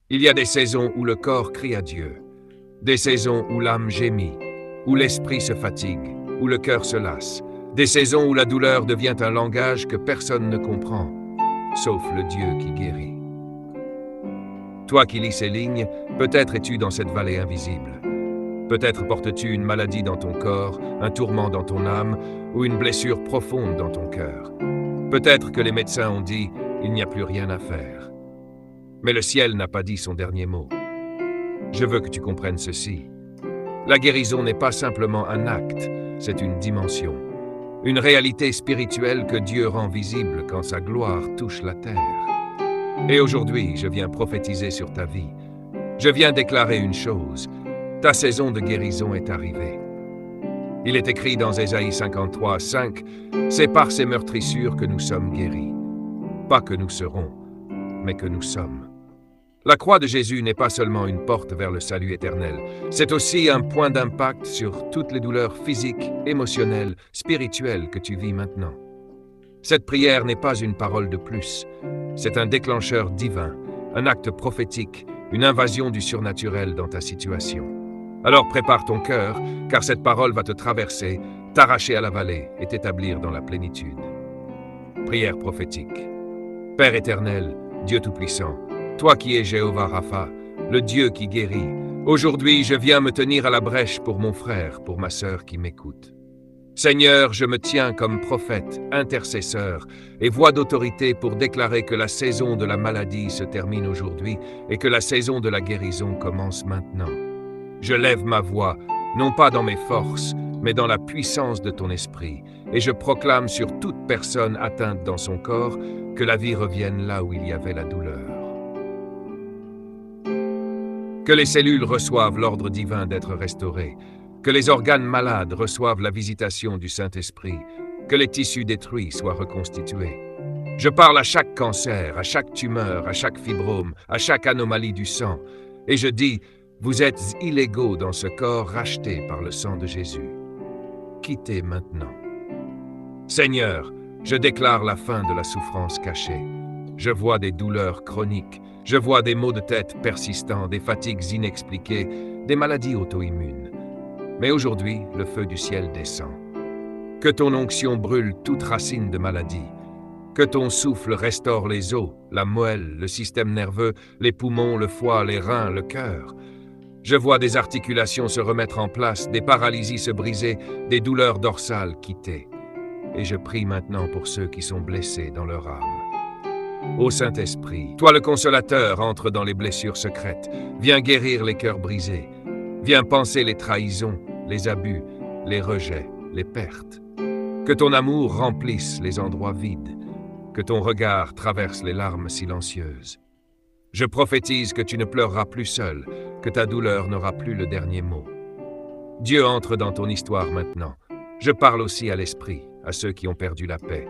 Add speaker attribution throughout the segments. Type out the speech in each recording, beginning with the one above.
Speaker 1: Il y a des saisons où le corps crie à Dieu, des saisons où l'âme gémit, où l'esprit se fatigue, où le cœur se lasse, des saisons où la douleur devient un langage que personne ne comprend, sauf le Dieu qui guérit. Toi qui lis ces lignes, peut-être es-tu dans cette vallée invisible. Peut-être portes-tu une maladie dans ton corps, un tourment dans ton âme ou une blessure profonde dans ton cœur. Peut-être que les médecins ont dit « il n'y a plus rien à faire ». Mais le ciel n'a pas dit son dernier mot. Je veux que tu comprennes ceci. La guérison n'est pas simplement un acte, c'est une dimension. Une réalité spirituelle que Dieu rend visible quand sa gloire touche la terre. Et aujourd'hui, je viens prophétiser sur ta vie. Je viens déclarer une chose. Ta saison de guérison est arrivée. Il est écrit dans Ésaïe 53, 5, « C'est par ces meurtrissures que nous sommes guéris. Pas que nous serons, mais que nous sommes. » La croix de Jésus n'est pas seulement une porte vers le salut éternel, c'est aussi un point d'impact sur toutes les douleurs physiques, émotionnelles, spirituelles que tu vis maintenant. Cette prière n'est pas une parole de plus, c'est un déclencheur divin, un acte prophétique, une invasion du surnaturel dans ta situation. Alors prépare ton cœur, car cette parole va te traverser, t'arracher à la vallée et t'établir dans la plénitude. Prière prophétique. Père éternel, Dieu Tout-Puissant, toi qui es Jéhovah Rapha, le Dieu qui guérit, aujourd'hui je viens me tenir à la brèche pour mon frère, pour ma sœur qui m'écoute. Seigneur, je me tiens comme prophète, intercesseur et voix d'autorité pour déclarer que la saison de la maladie se termine aujourd'hui et que la saison de la guérison commence maintenant. Je lève ma voix, non pas dans mes forces, mais dans la puissance de ton esprit, et je proclame sur toute personne atteinte dans son corps que la vie revienne là où il y avait la douleur. Que les cellules reçoivent l'ordre divin d'être restaurées, que les organes malades reçoivent la visitation du Saint-Esprit, que les tissus détruits soient reconstitués. Je parle à chaque cancer, à chaque tumeur, à chaque fibrome, à chaque anomalie du sang, et je dis, vous êtes illégaux dans ce corps racheté par le sang de Jésus. Quittez maintenant. Seigneur, je déclare la fin de la souffrance cachée. Je vois des douleurs chroniques, je vois des maux de tête persistants, des fatigues inexpliquées, des maladies auto-immunes. Mais aujourd'hui, le feu du ciel descend. Que ton onction brûle toute racine de maladie. Que ton souffle restaure les os, la moelle, le système nerveux, les poumons, le foie, les reins, le cœur. Je vois des articulations se remettre en place, des paralysies se briser, des douleurs dorsales quitter. Et je prie maintenant pour ceux qui sont blessés dans leur âme. Ô Saint-Esprit, toi le consolateur, entre dans les blessures secrètes, viens guérir les cœurs brisés, viens panser les trahisons, les abus, les rejets, les pertes. Que ton amour remplisse les endroits vides, que ton regard traverse les larmes silencieuses. Je prophétise que tu ne pleureras plus seul, que ta douleur n'aura plus le dernier mot. Dieu entre dans ton histoire maintenant. Je parle aussi à l'esprit, à ceux qui ont perdu la paix.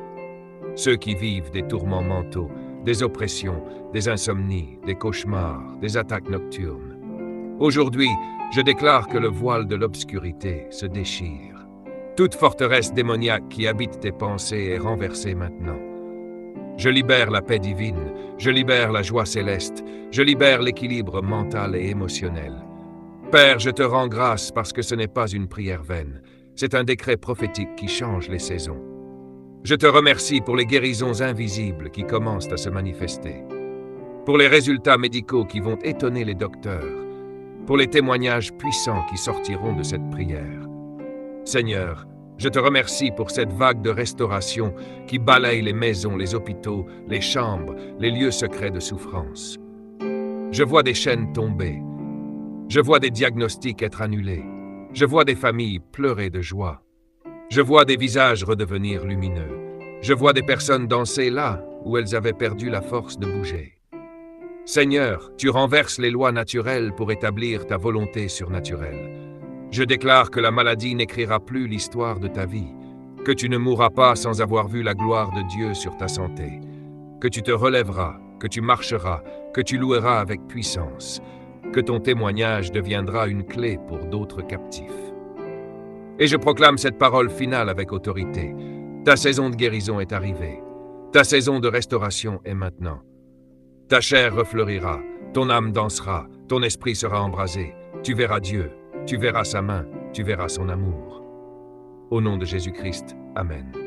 Speaker 1: Ceux qui vivent des tourments mentaux, des oppressions, des insomnies, des cauchemars, des attaques nocturnes. Aujourd'hui, je déclare que le voile de l'obscurité se déchire. Toute forteresse démoniaque qui habite tes pensées est renversée maintenant. Je libère la paix divine, je libère la joie céleste, je libère l'équilibre mental et émotionnel. Père, je te rends grâce parce que ce n'est pas une prière vaine, c'est un décret prophétique qui change les saisons. Je te remercie pour les guérisons invisibles qui commencent à se manifester, pour les résultats médicaux qui vont étonner les docteurs, pour les témoignages puissants qui sortiront de cette prière. Seigneur, je te remercie pour cette vague de restauration qui balaye les maisons, les hôpitaux, les chambres, les lieux secrets de souffrance. Je vois des chaînes tomber. Je vois des diagnostics être annulés. Je vois des familles pleurer de joie. Je vois des visages redevenir lumineux. Je vois des personnes danser là où elles avaient perdu la force de bouger. Seigneur, tu renverses les lois naturelles pour établir ta volonté surnaturelle. Je déclare que la maladie n'écrira plus l'histoire de ta vie, que tu ne mourras pas sans avoir vu la gloire de Dieu sur ta santé, que tu te relèveras, que tu marcheras, que tu loueras avec puissance, que ton témoignage deviendra une clé pour d'autres captifs. Et je proclame cette parole finale avec autorité. Ta saison de guérison est arrivée. Ta saison de restauration est maintenant. Ta chair refleurira, ton âme dansera, ton esprit sera embrasé. Tu verras Dieu, tu verras sa main, tu verras son amour. Au nom de Jésus-Christ, Amen.